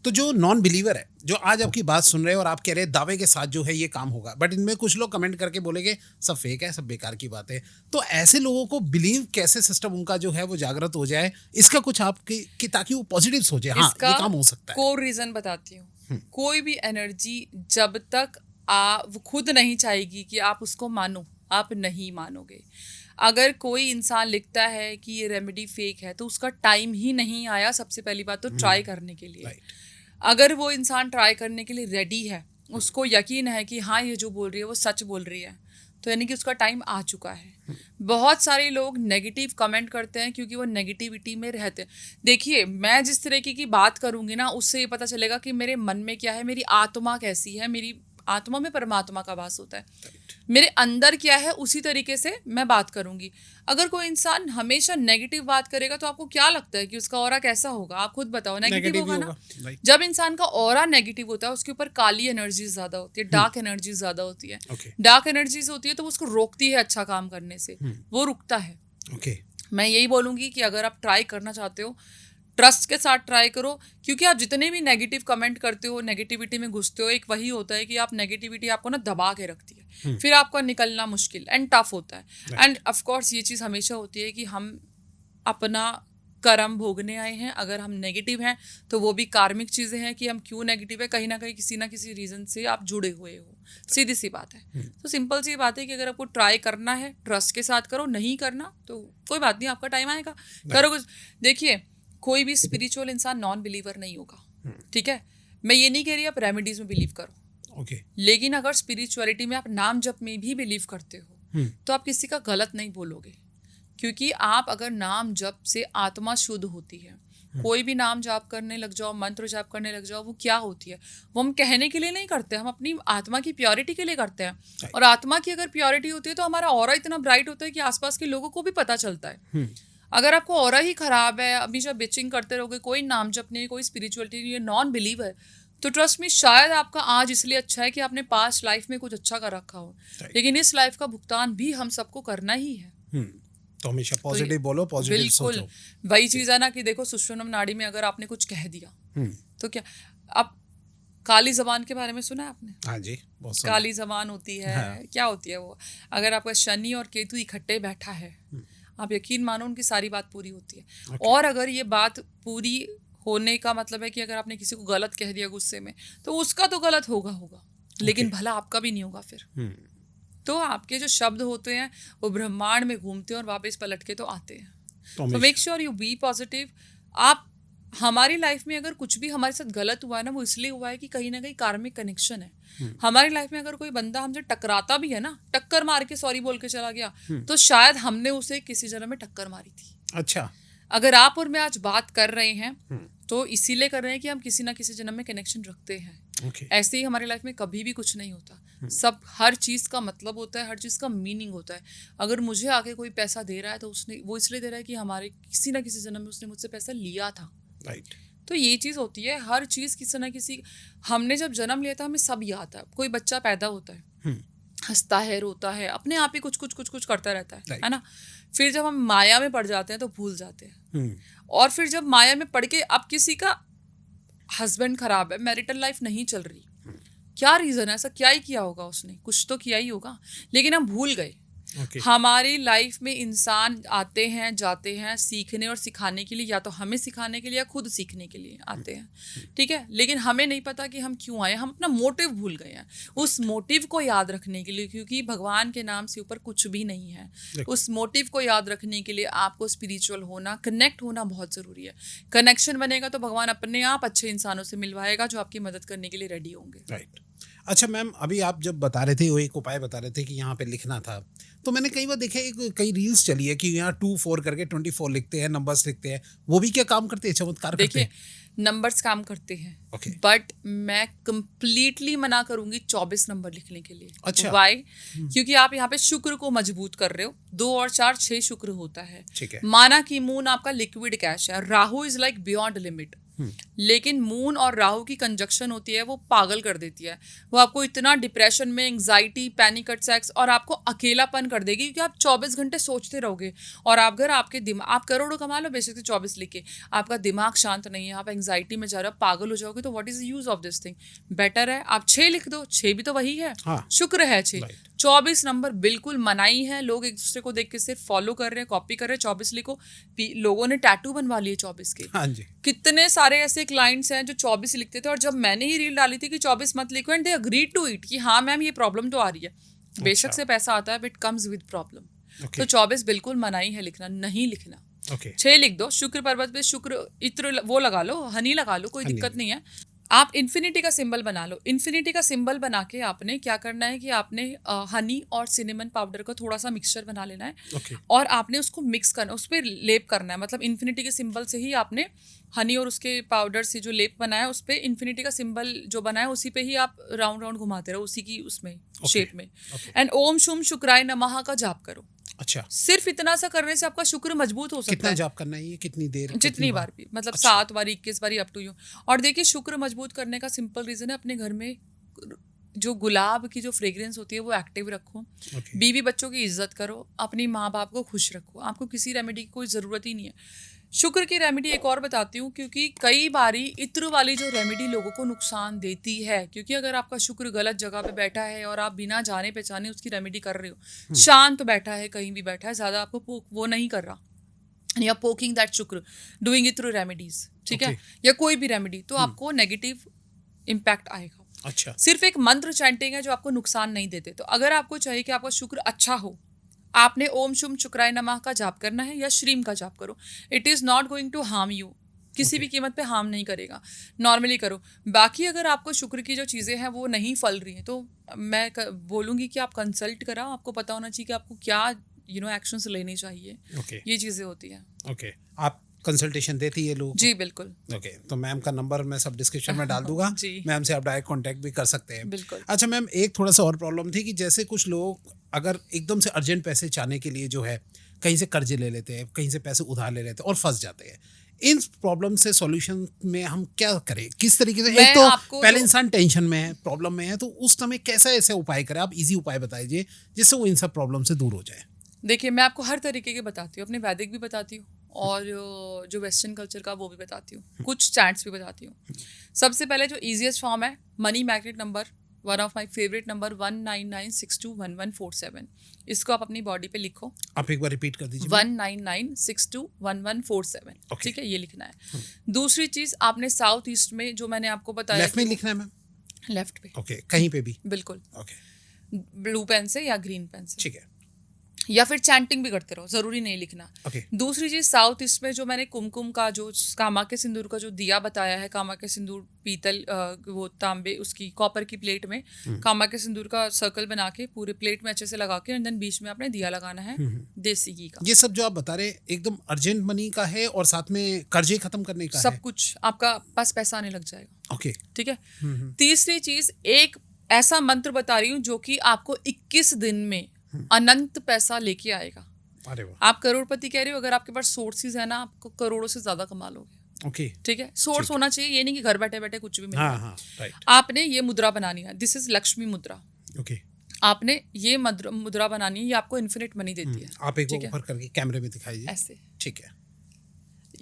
तो जो नॉन बिलीवर है, जो आज आपकी बात सुन रहे हैं और आप कह रहे हैं दावे के साथ जो है ये काम होगा, बट इनमें कुछ लोग कमेंट करके बोलेंगे सब फेक है, सब बेकार की बात है, तो ऐसे लोगों को बिलीव कैसे सिस्टम उनका जो है वो जागृत हो जाए, इसका कुछ आपकी कि ताकि वो पॉजिटिव सोचे, हाँ इसका ये काम हो सकता है। कोर रीजन बताती हूँ। कोई भी एनर्जी जब तक वो खुद नहीं चाहेगी कि आप उसको मानो, आप नहीं मानोगे। अगर कोई इंसान लिखता है कि ये रेमेडी फेक है तो उसका टाइम ही नहीं आया सबसे पहली बात तो ट्राई करने के लिए। राइट। अगर वो इंसान ट्राई करने के लिए रेडी है, उसको यकीन है कि हाँ ये जो बोल रही है वो सच बोल रही है, तो यानी कि उसका टाइम आ चुका है। बहुत सारे लोग नेगेटिव कमेंट करते हैं क्योंकि वो नेगेटिविटी में रहते हैं। देखिए मैं जिस तरीके की बात करूंगी ना, उससे ये पता चलेगा कि मेरे मन में क्या है, मेरी आत्मा कैसी है। मेरी आत्मा में परमात्मा का वास होता है, मेरे अंदर क्या है उसी तरीके से मैं बात करूंगी। अगर कोई इंसान हमेशा नेगेटिव बात करेगा तो आपको क्या लगता है कि उसका ऑरा कैसा होगा? आप खुद बताओ। नेगेटिव होगा ना। राइट। जब इंसान का ऑरा नेगेटिव होता है उसके ऊपर काली एनर्जी ज्यादा होती है, डार्क एनर्जी ज्यादा होती है। ओके। डार्क एनर्जीज होती है तो उसको रोकती है अच्छा काम करने से, वो रुकता है। ओके। मैं यही बोलूंगी कि अगर आप ट्राई करना चाहते हो, ट्रस्ट के साथ ट्राई करो, क्योंकि आप जितने भी नेगेटिव कमेंट करते हो, नेगेटिविटी में घुसते हो, एक वही होता है कि आप नेगेटिविटी आपको ना दबा के रखती है, फिर आपका निकलना मुश्किल एंड टफ होता है। एंड ऑफ कोर्स ये चीज़ हमेशा होती है कि हम अपना कर्म भोगने आए हैं। अगर हम नेगेटिव हैं तो वो भी कार्मिक चीज़ें हैं कि हम क्यों नेगेटिव है, कहीं ना कहीं किसी ना किसी रीज़न से आप जुड़े हुए हो। सीधी सी बात है। तो सिंपल सी बात है कि अगर आपको ट्राई करना है ट्रस्ट के साथ करो, नहीं करना तो कोई बात नहीं, आपका टाइम आएगा, करो कुछ। देखिए कोई भी स्पिरिचुअल इंसान नॉन बिलीवर नहीं होगा, ठीक है। मैं ये नहीं कह रही आप रेमेडीज में बिलीव करो, ओके। लेकिन अगर स्पिरिचुअलिटी में आप नाम जप में भी बिलीव करते हो तो आप किसी का गलत नहीं बोलोगे, क्योंकि आप अगर नाम जप से आत्मा शुद्ध होती है। कोई भी नाम जाप करने लग जाओ, मंत्र जाप करने लग जाओ, वो क्या होती है, वो हम कहने के लिए नहीं करते, हम अपनी आत्मा की प्योरिटी के लिए करते हैं। और आत्मा की अगर प्योरिटी होती है तो हमारा ऑरा इतना ब्राइट होता है कि आसपास के लोगों को भी पता चलता है। अगर आपको ऑरा ही खराब है, हमेशा बिचिंग करते रहोगे, कोई नाम जप नहीं, कोई स्पिरिचुअलिटी नहीं, नॉन बिलीव है, तो ट्रस्ट मी शायद आपका आज इसलिए अच्छा है कि आपने पास्ट लाइफ में कुछ अच्छा कर रखा हो, लेकिन इस लाइफ का भुगतान भी हम सबको करना ही है। तो हमेशा पॉजिटिव बोलो, पॉजिटिव सोचो। बिल्कुल वही चीज है ना कि देखो सुषुम्ना नाड़ी में अगर आपने कुछ कह दिया तो क्या, अब काली जबान के बारे में सुना है आपने? हाँ जी, बहुत सुना। काली जबान होती है। हाँ। क्या होती है वो? अगर आपका शनि और केतु इकट्ठे बैठा है, आप यकीन मानो उनकी सारी बात पूरी होती है। और अगर ये बात पूरी होने का मतलब है कि अगर आपने किसी को गलत कह दिया गुस्से में, तो उसका तो गलत होगा, लेकिन भला आपका भी नहीं होगा फिर। तो आपके जो शब्द होते हैं वो ब्रह्मांड में घूमते हैं और वापस पलट के तो आते हैं। तो make sure you be positive. आप हमारी लाइफ में अगर कुछ भी हमारे साथ गलत हुआ है ना, वो इसलिए हुआ है कि कहीं ना कहीं कार्मिक कनेक्शन है। हमारी लाइफ में अगर कोई बंदा हमसे टकराता भी है ना, टक्कर मार के सॉरी बोल के चला गया, तो शायद हमने उसे किसी जन्म में टक्कर मारी थी। अच्छा। अगर आप और मैं आज बात कर रहे हैं तो इसीलिए कर रहे हैं कि हम किसी ना किसी जन्म में कनेक्शन रखते हैं। ऐसे ही हमारी लाइफ में कभी भी कुछ नहीं होता। सब हर चीज का मतलब होता है, हर चीज का मीनिंग होता है। अगर मुझे आगे कोई पैसा दे रहा है तो उसने वो इसलिए दे रहा है कि हमारे किसी ना किसी जन्म में उसने मुझसे पैसा लिया था। राइट। तो ये चीज़ होती है, हर चीज़ किसी ना किसी, हमने जब जन्म लिया था हमें सब याद है। कोई बच्चा पैदा होता है, हंसता है, रोता है, अपने आप ही कुछ कुछ कुछ कुछ करता रहता है ना। फिर जब हम माया में पड़ जाते हैं तो भूल जाते हैं। और फिर जब माया में पड़ के अब किसी का हस्बैंड खराब है, मैरिटल लाइफ नहीं चल रही, क्या रीजन है, ऐसा क्या ही किया होगा उसने, कुछ तो किया ही होगा, लेकिन हम भूल गए। हमारी लाइफ में इंसान आते हैं जाते हैं सीखने और सिखाने के लिए, या तो हमें सिखाने के लिए या खुद सीखने के लिए आते हैं, ठीक है, लेकिन हमें नहीं पता कि हम क्यों आए, हम अपना मोटिव भूल गए हैं। उस मोटिव को याद रखने के लिए, क्योंकि भगवान के नाम से ऊपर कुछ भी नहीं है, उस मोटिव को याद रखने के लिए आपको स्पिरिचुअल होना, कनेक्ट होना बहुत ज़रूरी है। कनेक्शन बनेगा तो भगवान अपने आप अच्छे इंसानों से मिलवाएगा जो आपकी मदद करने के लिए रेडी होंगे। राइट। अच्छा मैम, अभी आप जब बता रहे थे, वो एक उपाय बता रहे थे कि यहाँ पे लिखना था, तो मैंने कई बार देखा है, कई रील्स चली है कि यहाँ 2-4 करके 24 लिखते हैं, नंबर्स लिखते हैं, वो भी क्या काम करते हैं, चमत्कार करते हैं? देखिए, नंबर्स काम करते हैं, बट मैं कंप्लीटली मना करूंगी 24 नंबर लिखने के लिए। अच्छा। वाई? क्योंकि आप यहाँ पे शुक्र को मजबूत कर रहे हो। 2 और 4 6 शुक्र होता है। ठीक है। माना कि मून आपका लिक्विड कैश है, Rahu is like beyond limit, लेकिन मून और राहु की कंजक्शन होती है, वो पागल कर देती है। वो आपको इतना डिप्रेशन में, एंग्जाइटी, पैनिक अटैक्स और आपको अकेलापन कर देगी, क्योंकि आप 24 घंटे सोचते रहोगे। और आप अगर आपके दिमाग, आप करोड़ों कमा लो बेशक से 24 लिख के, आपका दिमाग शांत नहीं है, आप एंग्जाइटी में जा रहे हो, पागल हो जाओगे, तो what is the use of this thing? Better है आप 6 लिख दो, 6 भी तो वही है। हाँ। शुक्र है 6। 24 नंबर बिल्कुल मनाही है। लोग एक दूसरे को देख के सिर्फ फॉलो कर रहे हैं, कॉपी कर रहे हैं। 24 लिखो। लोगों ने टैटू बनवा लिए 24 के। हाँ जी। कितने सारे ऐसे क्लाइंट्स हैं जो 24 लिखते थे, और जब मैंने ही रील डाली थी कि 24 मत लिखो, and they agreed to it कि हाँ मैम ये प्रॉब्लम तो आ रही है। बेशक से पैसा आता है, बट कम्स विद प्रॉब्लम। तो 24 बिल्कुल मनाही है लिखना, नहीं लिखना। 6 लिख दो। शुक्र पर्वत पे शुक्र इत्र वो लगा लो, हनी लगा लो, कोई दिक्कत नहीं है। आप इन्फिनिटी का सिंबल बना लो। इन्फिनिटी का सिंबल बना के आपने क्या करना है कि आपने हनी और सिनेमन पाउडर का थोड़ा सा मिक्सचर बना लेना है, और आपने उसको मिक्स करना, उस पर लेप करना है। मतलब इन्फिनिटी के सिंबल से ही आपने हनी और उसके पाउडर से जो लेप बनाया, उस पर इन्फिनिटी का सिंबल जो बनाया उसी पे ही आप राउंड राउंड घुमाते रहो, उसी की उसमें शेप में। एंड ओम शुम शुक्राय नमः का जाप करो। अच्छा। सिर्फ इतना सा करने से आपका शुक्र मजबूत हो सकता है। कितना जाप करना है ये, कितनी देर, जितनी बार भी, मतलब 7 बार, 21 बार, अप टू यू। और देखिए, शुक्र मजबूत करने का सिंपल रीजन है, अपने घर में जो गुलाब की जो फ्रेग्रेंस होती है वो एक्टिव रखो। बीवी बच्चों की इज्जत करो, अपनी माँ बाप को खुश रखो। आपको किसी रेमेडी की कोई ज़रूरत ही नहीं है। शुक्र की रेमेडी एक और बताती हूँ, क्योंकि कई बारी इत्र वाली जो रेमेडी लोगों को नुकसान देती है। क्योंकि अगर आपका शुक्र गलत जगह पे बैठा है और आप बिना जाने पहचाने उसकी रेमेडी कर रहे हो, शांत बैठा है, कहीं भी बैठा है, ज़्यादा आपको वो नहीं कर रहा, या पोकिंग दैट शुक्र, डूइंग इट थ्रू रेमेडीज, ठीक है, या कोई भी रेमेडी, तो आपको नेगेटिव इम्पैक्ट आएगा। अच्छा। सिर्फ एक मंत्र चैंटिंग है जो आपको नुकसान नहीं देते। तो अगर आपको चाहिए कि आपका शुक्र अच्छा हो, आपने ओम शुम शुक्राय नमः का जाप करना है या श्रीम का जाप करो। It is not going to harm you, किसी भी कीमत पे हार्म नहीं करेगा। नॉर्मली करो। बाकी अगर आपको शुक्र की जो चीज़ें हैं वो नहीं फल रही हैं, तो मैं बोलूँगी कि आप कंसल्ट कराओ। आपको पता होना चाहिए कि आपको क्या एक्शंस लेने चाहिए। ये चीज़ें होती हैं। आप कंसल्टेशन देती है लोग? जी बिल्कुल। तो मैम का नंबर मैं सब डिस्क्रिप्शन में डाल दूंगा। मैम से आप डायरेक्ट कांटेक्ट भी कर सकते हैं। बिल्कुल। अच्छा मैम, एक थोड़ा सा और प्रॉब्लम थी कि जैसे कुछ लोग अगर एकदम से अर्जेंट पैसे चाहने के लिए जो है कहीं से कर्जे ले लेते हैं, कहीं से पैसे उधार ले लेते हैं और फंस जाते हैं। इन प्रॉब्लम से सॉल्यूशन में हम क्या करें, किस तरीके से? एक तो पहले इंसान टेंशन में है, प्रॉब्लम में है, तो उस समय कैसा ऐसे उपाय करें? आप इजी उपाय बताइए जिससे वो इन सब प्रॉब्लम से दूर हो जाए। देखिए, मैं आपको हर तरीके के बताती हूँ, अपने वैदिक भी बताती हूँ और जो वेस्टर्न कल्चर का वो भी बताती हूँ, कुछ चैट्स भी बताती हूँ। सबसे पहले जो ईजीएस्ट फॉर्म है, money magnet number, one of my favourite number 199621147। इसको आप अपनी बॉडी पे लिखो। आप एक बार रिपीट कर दीजिए। 199621147। ठीक है, ये लिखना है। दूसरी चीज, आपने साउथ ईस्ट में जो मैंने आपको बताया, लेफ्ट में लिखना है मैम? लेफ्ट पे। कहीं पे भी? बिल्कुल। ब्लू पेन से या ग्रीन पेन से, ठीक है, या फिर चैंटिंग भी करते रहो, जरूरी नहीं लिखना। दूसरी चीज, साउथ ईस्ट में जो मैंने कुमकुम का जो कामाख्या सिंदूर का जो दिया बताया है, कामाख्या सिंदूर पीतल वो तांबे उसकी कॉपर की प्लेट में कामाख्या सिंदूर का सर्कल बना के पूरे प्लेट में अच्छे से लगा के, एंड देन बीच में आपने दिया लगाना है देसी घी का। ये सब जो आप बता रहे एकदम अर्जेंट मनी का है और साथ में कर्जे खत्म करने का सब है। कुछ आपका पास पैसा आने लग जाएगा। ठीक है। तीसरी चीज, एक ऐसा मंत्र बता रही हूँ जो कि आपको 21 दिन में अनंत पैसा लेके आएगा। अरे वाह। आप करोड़पति कह रहे हो, अगर आपके पास सोर्सेज है ना, आपको करोड़ों से ज्यादा कमा लोगे। ओके। ठीक है, सोर्स होना चाहिए, ये नहीं कि घर बैठे बैठे कुछ भी मिल रहा हाँ है। हाँ राइट। आपने ये मुद्रा बनानी है, दिस इज लक्ष्मी मुद्रा। ओके। आपने ये मुद्रा बनानी है, ये आपको इन्फिनिट मनी देती है। आप एक ठीक है? ऊपर करके कैमरे में दिखाइए। ऐसे ठीक है।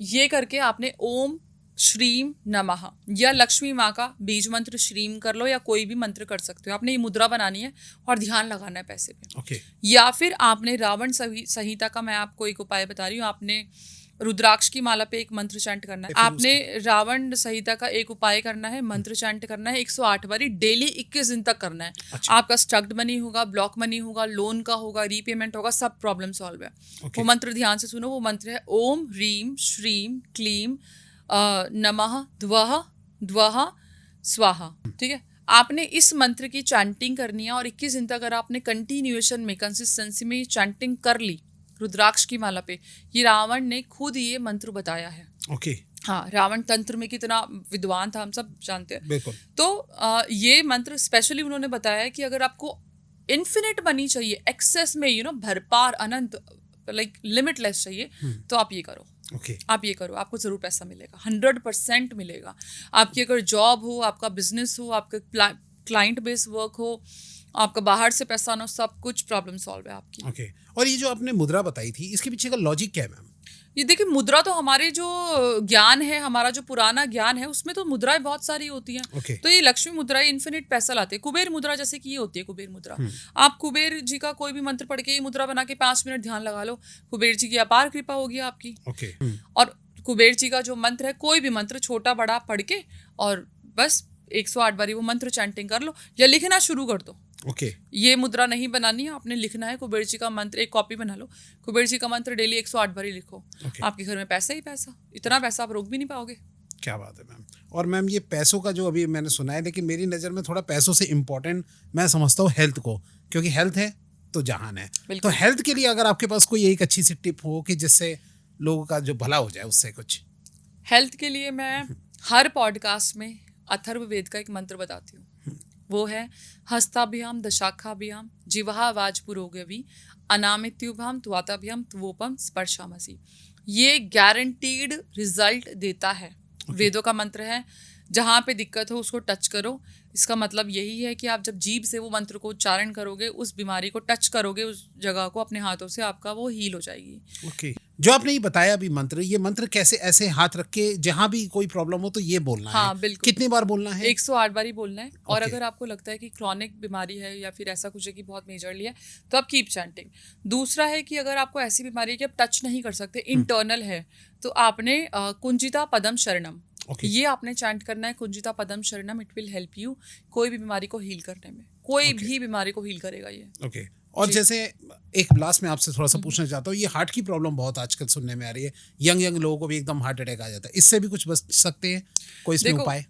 ये करके आपने ओम श्रीम नमः या लक्ष्मी माँ का बीज मंत्र श्रीम कर लो, या कोई भी मंत्र कर सकते हो। आपने ये मुद्रा बनानी है और ध्यान लगाना है पैसे पे। ओके। या फिर आपने रावण संहिता का, मैं आपको एक उपाय बता रही हूँ, आपने रुद्राक्ष की माला पे एक मंत्र चैंट करना है। फिर आपने रावण संहिता का एक उपाय करना है, मंत्र चैंट करना है 108 बारी डेली 21 दिन तक करना है। अच्छा। आपका स्टक्ड मनी होगा, ब्लॉक मनी होगा, लोन का होगा, रीपेमेंट होगा, सब प्रॉब्लम सॉल्व है। वो मंत्र ध्यान से सुनो, वो मंत्र है ओम ह्रीम श्रीम क्लीम नमः द्वः द्वः स्वाहा। ठीक है, आपने इस मंत्र की चैंटिंग करनी है और 21 दिन तक अगर आपने कंटिन्यूएशन में, कंसिस्टेंसी में चैंटिंग कर ली रुद्राक्ष की माला पे, ये रावण ने खुद ये मंत्र बताया है। ओके। हाँ, रावण तंत्र में कितना विद्वान था हम सब जानते हैं। बिल्कुल। तो ये मंत्र स्पेशली उन्होंने बताया है कि अगर आपको इन्फिनिट मनी चाहिए, एक्सेस में भरपार अनंत, लाइक लिमिटलेस चाहिए, तो आप ये करो। ओके। आप ये करो, आपको जरूर पैसा मिलेगा, 100% मिलेगा। आपकी अगर जॉब हो, आपका बिजनेस हो, आपका क्लाइंट बेस वर्क हो, आपका बाहर से पैसा आना, सब कुछ प्रॉब्लम सॉल्व है आपकी। ओके। और ये जो आपने मुद्रा बताई थी, इसके पीछे का लॉजिक क्या है मैम? ये देखिए, मुद्रा तो हमारे जो ज्ञान है, हमारा जो पुराना ज्ञान है, उसमें तो मुद्राएं बहुत सारी होती हैं। ओके। तो ये लक्ष्मी मुद्रा इन्फिनिट पैसा लाते हैं। कुबेर मुद्रा जैसे कि ये होती है कुबेर मुद्रा। आप कुबेर जी का कोई भी मंत्र पढ़ के ये मुद्रा बना के 5 मिनट ध्यान लगा लो, कुबेर जी की अपार कृपा होगी आपकी। ओके। और कुबेर जी का जो मंत्र है, कोई भी मंत्र छोटा बड़ा पढ़ के और बस 108 बारी वो मंत्र चैंटिंग कर लो या लिखना शुरू कर दो। ओके। ये मुद्रा नहीं बनानी है, आपने लिखना है कुबेर जी का मंत्र, एक कॉपी बना लो, कुबेर जी का मंत्र डेली 108 बारी लिखो। Okay. आपके घर में पैसा ही पैसा, इतना पैसा आप रोक भी नहीं पाओगे। क्या बात है मैम। और मैम ये पैसों का जो अभी मैंने सुना है, लेकिन मेरी नज़र में थोड़ा पैसों से इम्पोर्टेंट मैं समझता हूँ हेल्थ को, क्योंकि हेल्थ है तो जहान है। तो हेल्थ के लिए अगर आपके पास कोई एक अच्छी सी टिप हो कि जिससे लोगों का जो भला हो जाए, उससे कुछ। हेल्थ के लिए मैं हर पॉडकास्ट में अथर्ववेद का एक मंत्र बताती हूँ। वो है हस्ताभ्याम दशाखाभ्याम जिह्वा वाजपुरोगवी अनामित्युभ्याम त्वाताभ्याम त्वोपम स्पर्शामसि। ये गारंटीड रिजल्ट देता है। वेदों का मंत्र है, जहाँ पे दिक्कत हो उसको टच करो। इसका मतलब यही है कि आप जब जीभ से वो मंत्र को उच्चारण करोगे, उस बीमारी को टच करोगे, उस जगह को अपने हाथों से, आपका वो हील हो जाएगी। ओके। जो आपने ये बताया अभी मंत्र, ये मंत्र कैसे ऐसे हाथ रख के जहाँ भी कोई प्रॉब्लम हो तो ये बोलना है? हाँ बिल्कुल। कितनी बार बोलना है? 108 बारी बोलना है। और Okay. अगर आपको लगता है कि क्रॉनिक बीमारी है या फिर ऐसा कुछ है कि बहुत मेजरली है, तो आप कीप चैंटिंग। दूसरा है कि अगर आपको ऐसी बीमारी है कि आप टच नहीं कर सकते, इंटरनल है, तो आपने कुंजिता पदम शरणम, ये आपने चैंट करना है, कुंजिता पदम शरणम। इट विल हेल्प यू कोई भी बीमारी को हील करने में, कोई भी बीमारी को हील करेगा ये। ओके। और जैसे एक लास्ट में आपसे थोड़ा सा पूछना चाहता हूँ, ये हार्ट की प्रॉब्लम बहुत आजकल सुनने में आ रही है, यंग लोगों को भी एकदम हार्ट अटैक आ जाता है, इससे भी कुछ बच सकते हैं? कोई इसमें उपाय?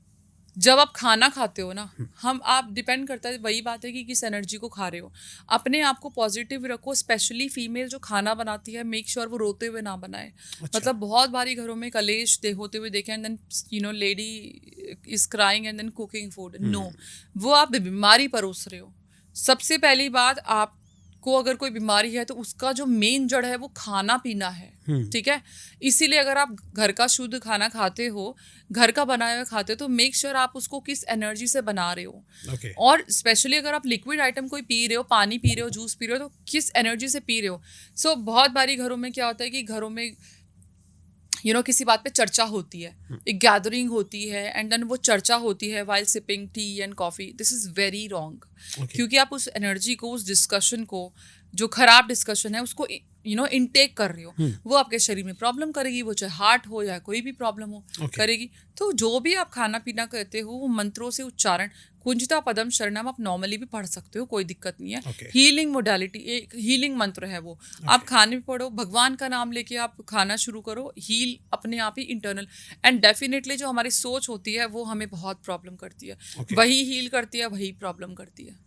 जब आप खाना खाते हो ना, आप डिपेंड करता है, वही बात है कि किस एनर्जी को खा रहे हो। अपने आप को पॉजिटिव रखो। स्पेशली फीमेल जो खाना बनाती है, मेक श्योर वो रोते हुए ना बनाए। मतलब बहुत बारी घरों में कलेश होते हुए देखे, and then lady is crying and then cooking food. No, वो आप बीमारी परोस रहे हो। सबसे पहली बात, आपको अगर कोई बीमारी है तो उसका जो मेन जड़ है वो खाना पीना है। ठीक है, इसीलिए अगर आप घर का शुद्ध खाना खाते हो, घर का बनाया हुआ खाते हो, तो मेक श्योर आप उसको किस एनर्जी से बना रहे हो। Okay. और स्पेशली अगर आप लिक्विड आइटम कोई पी रहे हो, पानी पी रहे हो, जूस पी रहे हो, तो किस एनर्जी से पी रहे हो। सो बहुत बारी घरों में क्या होता है कि घरों में किसी बात पे चर्चा होती है, एक गैदरिंग होती है, एंड देन वो चर्चा होती है while sipping T and coffee. This is very wrong. क्योंकि आप उस एनर्जी को, उस डिस्कशन को, जो खराब डिस्कशन है, उसको इनटेक कर रहे हो। वो आपके शरीर में प्रॉब्लम करेगी, वो चाहे हार्ट हो या कोई भी प्रॉब्लम हो, करेगी। तो जो भी आप खाना पीना करते हो, वो मंत्रों से उच्चारण, कुंजिता पदम शरणम आप नॉर्मली भी पढ़ सकते हो, कोई दिक्कत नहीं है। हीलिंग मोडालिटी, एक हीलिंग मंत्र है वो। आप खाने में पढ़ो, भगवान का नाम लेके आप खाना शुरू करो, हील अपने आप ही इंटरनल। एंड डेफिनेटली जो हमारी सोच होती है वो हमें बहुत प्रॉब्लम करती है। वही हील करती है, वही प्रॉब्लम करती है।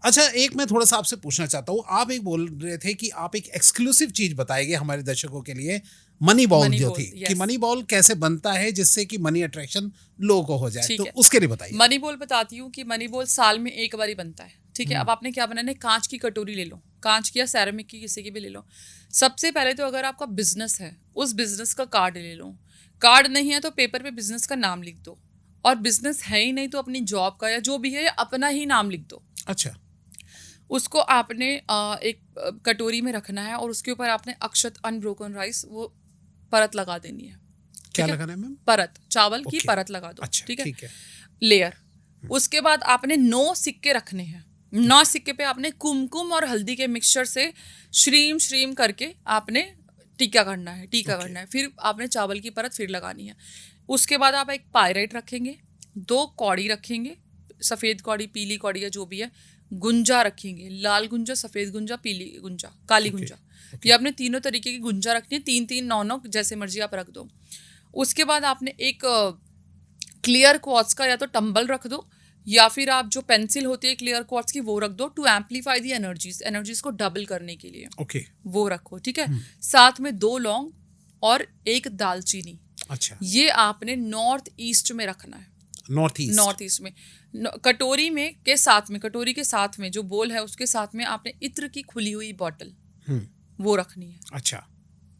अच्छा, एक मैं थोड़ा सा आपसे पूछना चाहता हूँ, आप एक बोल रहे थे कि आप एक एक्सक्लूसिव चीज बताएंगे हमारे दर्शकों के लिए, मनी बॉल जो थी, कि मनी बॉल कैसे बनता है जिससे कि मनी अट्रैक्शन लोगों को हो जाए, तो उसके लिए बताइए। मनी बॉल बताती हूँ कि मनी बॉल साल में एक बार ही बनता है। ठीक है, अब आपने क्या बनाना है, कांच की कटोरी ले लो, कांच की या सैरामिक की, किसी की भी ले लो। सबसे पहले तो अगर आपका बिजनेस है, उस बिजनेस का कार्ड ले लो। कार्ड नहीं है तो पेपर पे बिजनेस का नाम लिख दो, और बिजनेस है ही नहीं तो अपनी जॉब का या जो भी है अपना ही नाम लिख दो। अच्छा। उसको आपने एक कटोरी में रखना है, और उसके ऊपर आपने अक्षत अनब्रोकन राइस वो परत लगा देनी है। क्या ठीक है? लगाना है मैम? परत, चावल की ओके। परत लगा दो। अच्छा, ठीक है, ठीक है। लेयर। उसके बाद आपने 9 सिक्के रखने हैं। 9 सिक्के पे आपने कुमकुम और हल्दी के मिक्सचर से श्रीम श्रीम करके आपने टीका करना है, टीका ओके। करना है। फिर आपने चावल की परत फिर लगानी है। उसके बाद आप एक पायराइट रखेंगे, 2 कौड़ी रखेंगे, सफ़ेद कौड़ी, पीली कौड़ी या जो भी है, गुंजा रखेंगे, लाल गुंजा, सफ़ेद गुंजा, पीली गुंजा, काली ओके, गुंजा। ओके। ये आपने तीनों तरीके की गुंजा रखनी है, 3-3, 9-9 जैसे मर्जी आप रख दो। उसके बाद आपने एक क्लियर क्वार्ट्ज का या तो टंबल रख दो, या फिर आप जो पेंसिल होती है क्लियर क्वार्ट्ज की वो रख दो, टू एम्पलीफाई दी एनर्जीज को डबल करने के लिए ओके। वो रखो। ठीक है, साथ में 2 लौंग और 1 दालचीनी। अच्छा। ये आपने नॉर्थ ईस्ट में रखना है। नॉर्थ ईस्ट में कटोरी में के साथ में, कटोरी के साथ में जो बोल है उसके साथ में आपने इत्र की खुली हुई बॉटल वो रखनी है। अच्छा।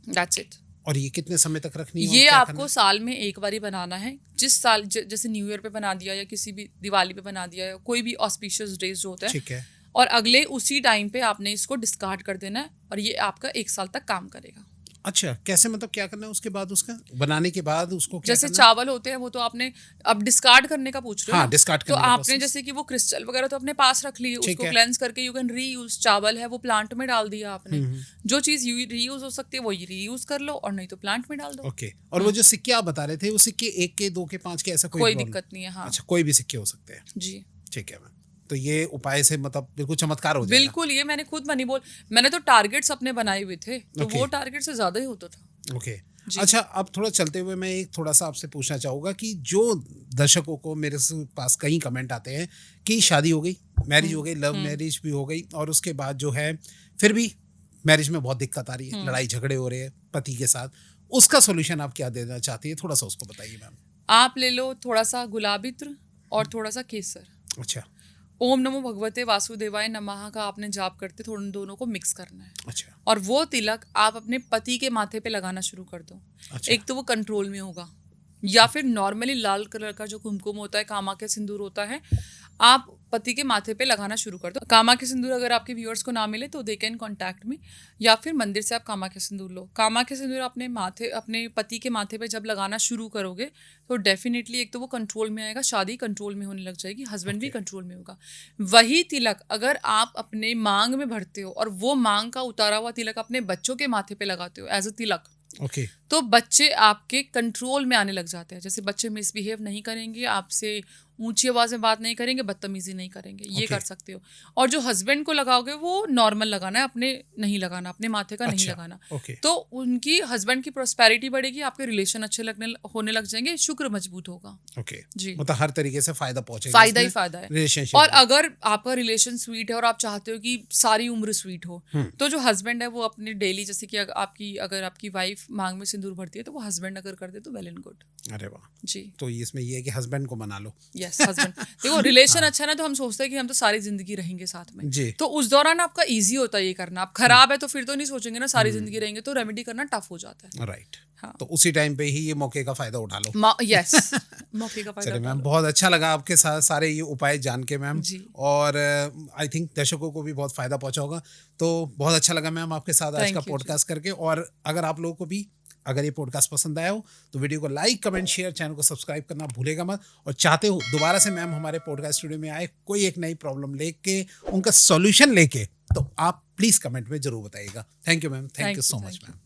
That's it. और ये कितने समय तक रखनी है? और ये क्या आपको करना है? साल में एक बार ही बनाना है। जिस साल जैसे न्यू ईयर पे बना दिया, या किसी भी दिवाली पे बना दिया, या कोई भी ऑस्पिशियस डेज जो होता है, ठीक है। और अगले उसी टाइम पे आपने इसको डिस्कार्ड कर देना है, और ये आपका 1 साल तक काम करेगा। अच्छा, कैसे? मतलब क्या करना है उसके बाद, उसका बनाने के बाद उसको क्या जैसे करना है? चावल होते हैं वो तो आपने अब डिस्कार्ड करने का पूछ रहे हो हाँ, ना? डिस्कार्ड तो करने का आपने प्रोसेस। जैसे कि वो क्रिस्टल वगैरह तो अपने पास रख लिए, ठीक उसको है। क्लेंस करके यू कैन रीयूज। चावल है वो प्लांट में डाल दिया आपने, जो चीज रीयूज हो सकती है वो रीयूज कर लो, और नहीं तो प्लांट में डाल दो। ओके। और वो जो सिक्के आप बता रहे थे, वो सिक्के 1 के, 2 के, 5 के, ऐसा कोई कोई प्रॉब्लम? दिक्कत नहीं है। हाँ अच्छा, कोई भी सिक्के हो सकते हैं। जी, ठीक है मैम। तो ये उपाय से मतलब बिल्कुल चमत्कार हो जाएगा। बिल्कुल। ये मैंने खुद मैंने तो टारगेट्स अपने बनाए हुए थे, तो Okay. वो टारगेट से ज्यादा ही होता था। ओके। जी। अच्छा, अब थोड़ा चलते हुए मैं एक थोड़ा सा आपसे पूछना चाहूँगा कि जो दर्शकों को मेरे पास कई कमेंट आते हैं कि शादी हो गई, मैरिज हो गई, लव मैरिज भी हो गई, और उसके बाद जो है फिर भी मैरिज में बहुत दिक्कत आ रही है, लड़ाई झगड़े हो रहे हैं पति के साथ, उसका सोल्यूशन आप क्या देना चाहती है? थोड़ा सा उसको बताइए मैम। आप ले लो थोड़ा सा गुलाब इत्र और थोड़ा सा केसर। अच्छा। ओम नमो भगवते वासुदेवाय नमः का आपने जाप करते थोड़ा दोनों को मिक्स करना है, अच्छा। और वो तिलक आप अपने पति के माथे पे लगाना शुरू कर दो। अच्छा। एक तो वो कंट्रोल में होगा, या फिर नॉर्मली लाल कलर का जो कुमकुम होता है, कामाख्या सिंदूर होता है, आप पति के माथे पे लगाना शुरू कर दो। कामाख्या सिंदूर अगर आपके व्यूअर्स को ना मिले तो दे कैन कॉन्टैक्ट मी, या फिर मंदिर से आप कामाख्या सिंदूर लो। कामाख्या सिंदूर अपने पति के माथे पे जब लगाना शुरू करोगे तो डेफिनेटली एक तो वो कंट्रोल में आएगा, शादी कंट्रोल में होने लग जाएगी, हस्बैंड भी कंट्रोल में होगा। वही तिलक अगर आप अपने मांग में भरते हो, और वो मांग का उतारा हुआ तिलक अपने बच्चों के माथे पे लगाते हो एज अ तिलक, ओके। तो बच्चे आपके कंट्रोल में आने लग जाते हैं। जैसे बच्चे मिसबिहेव नहीं करेंगे, आपसे ऊंची आवाज में बात नहीं करेंगे, बदतमीजी नहीं करेंगे, ये कर सकते हो। और जो हस्बैंड को लगाओगे वो नॉर्मल लगाना है, अपने नहीं लगाना, अपने माथे का नहीं लगाना। ओके। तो उनकी हस्बैंड की प्रोस्पेरिटी बढ़ेगी, आपके रिलेशन अच्छे होने लग जाएंगे, शुक्र मजबूत होगा। ओके जी, मतलब हर तरीके से फायदा पहुंचेगा, फायदा ही फायदा है। रिलेशनशिप। और अगर आपका रिलेशन स्वीट है और आप चाहते हो कि सारी उम्र स्वीट हो, तो जो हस्बैंड है वो अपने डेली, जैसे कि अगर आपकी वाइफ मांग में सिंदूर भरती है तो वो हस्बैंड अगर कर दे तो वेल एंड गुड। अरे वाह। जी, तो इसमें ये है कि हस्बैंड को मना लो। यस, हस्बैंड देखो रिलेशन अच्छा है ना, तो हम सोचते हैं कि हम तो सारी जिंदगी रहेंगे साथ में। जी। तो उस दौरान आपका इजी होता है ये करना। आप खराब है तो फिर तो नहीं सोचेंगे ना सारी जिंदगी रहेंगे, तो रेमेडी करना टफ हो जाता है। राइट। हाँ। तो उसी टाइम पे ही ये मौके का फायदा उठा लो। यस, मौके का फायदा चलिए उठा मैम, लो। बहुत अच्छा लगा आपके साथ सारे ये उपाय जान के मैम, जी। और आई थिंक दर्शकों को भी बहुत फायदा पहुंचा होगा। तो बहुत अच्छा लगा मैम आपके साथ आज Thank का you, पॉडकास्ट करके। और अगर आप लोगों को भी अगर ये पॉडकास्ट पसंद आया हो तो वीडियो को लाइक, कमेंट, शेयर, चैनल को सब्सक्राइब करना भूलेगा मत। और चाहते हो दोबारा से मैम हमारे पॉडकास्ट स्टूडियो में आए, कोई एक नई प्रॉब्लम लेके, उनका सॉल्यूशन लेके, तो आप प्लीज कमेंट में जरूर बताइएगा। Thank you ma'am, thank you so much ma'am.